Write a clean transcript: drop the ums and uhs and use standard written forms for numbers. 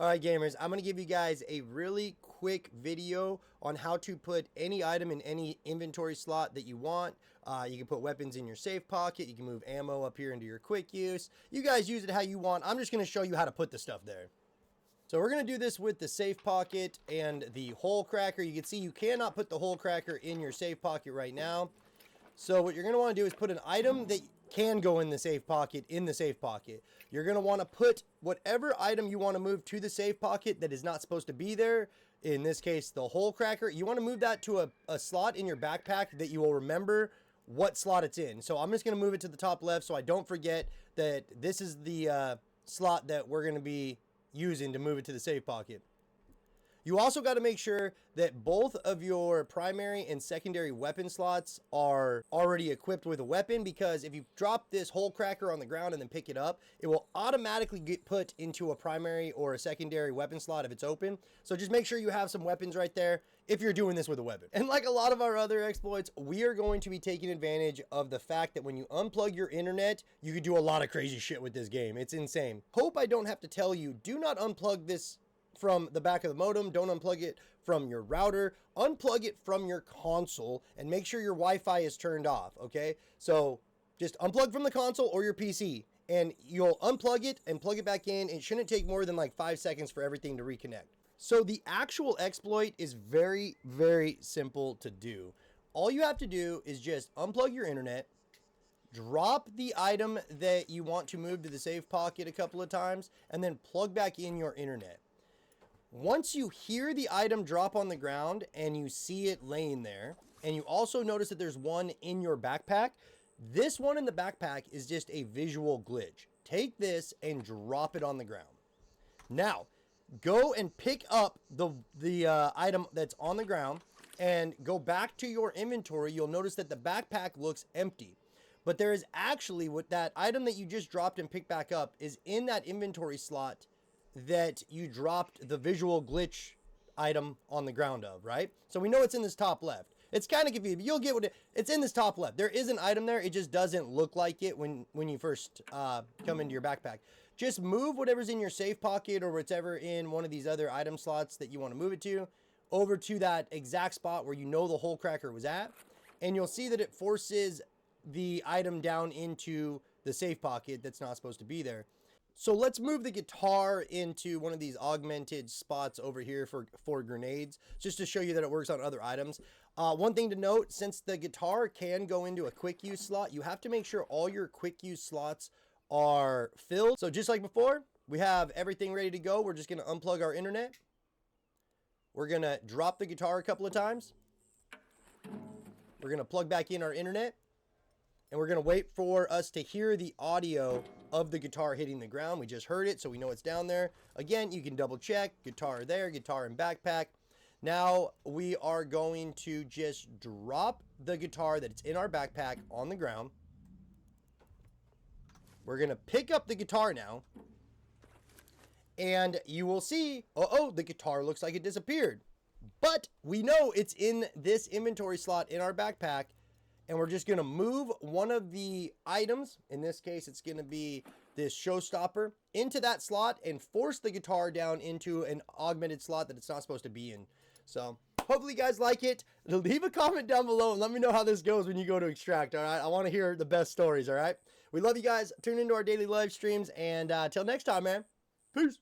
All right, gamers, I'm going to give you guys a really quick video on how to put any item in any inventory slot that you want. You can put weapons in your safe pocket. You can move ammo up here into your quick use. You guys use it how you want. I'm just going to show you how to put the stuff there. So we're going to do this with the safe pocket and the hole cracker. You can see you cannot put the hole cracker in your safe pocket right now. So what you're going to want to do is put an item that can go in the safe pocket in the safe pocket. You're going to want to put whatever item you want to move to the safe pocket that is not supposed to be there. In this case, the hole cracker. You want to move that to a slot in your backpack that you will remember what slot it's in. So I'm just going to move it to the top left so I don't forget that this is the slot that we're going to be using to move it to the safe pocket. You also got to make sure that both of your primary and secondary weapon slots are already equipped with a weapon, because if you drop this hole cracker on the ground and then pick it up, it will automatically get put into a primary or a secondary weapon slot if it's open. So just make sure you have some weapons right there if you're doing this with a weapon. And like a lot of our other exploits, we are going to be taking advantage of the fact that when you unplug your internet, you can do a lot of crazy shit with this game. It's insane. Hope I don't have to tell you, do not unplug this from the back of the modem. Don't unplug it from your router. Unplug it from your console and make sure your Wi-Fi is turned off, okay? So just unplug from the console or your PC and you'll unplug it and plug it back in. It shouldn't take more than like 5 seconds for everything to reconnect. So the actual exploit is very, very simple to do. All you have to do is just unplug your internet, drop the item that you want to move to the safe pocket a couple of times, and then plug back in your internet. Once you hear the item drop on the ground and you see it laying there, and you also notice that there's one in your backpack, this one in the backpack is just a visual glitch. Take this and drop it on the ground. Now, go and pick up the item that's on the ground and go back to your inventory. You'll notice that the backpack looks empty. But there is actually, what that item that you just dropped and picked back up is in that inventory slot that you dropped the visual glitch item on the ground of, right? So we know it's in this top left. It's kind of confusing, but you'll get what it's in this top left. There is an item there. It just doesn't look like it when you first come into your backpack. Just move whatever's in your safe pocket or whatever in one of these other item slots that you want to move it to over to that exact spot where you know the hole cracker was at. And you'll see that it forces the item down into the safe pocket that's not supposed to be there. So let's move the guitar into one of these augmented spots over here for grenades, just to show you that it works on other items. One thing to note, since the guitar can go into a quick use slot, you have to make sure all your quick use slots are filled. So just like before, we have everything ready to go. We're just going to unplug our internet. We're going to drop the guitar a couple of times. We're going to plug back in our internet. And we're going to wait for us to hear the audio of the guitar hitting the ground. We just heard it, so we know it's down there. Again, you can double check. Guitar there, guitar in backpack. Now we are going to just drop the guitar that's in our backpack on the ground. We're going to pick up the guitar now. And you will see, oh, the guitar looks like it disappeared. But we know it's in this inventory slot in our backpack. And we're just going to move one of the items, in this case it's going to be this showstopper, into that slot and force the guitar down into an augmented slot that it's not supposed to be in. So hopefully you guys like it. Leave a comment down below and let me know how this goes when you go to extract, all right? I want to hear the best stories, all right? We love you guys. Tune into our daily live streams, and till next time, man. Peace.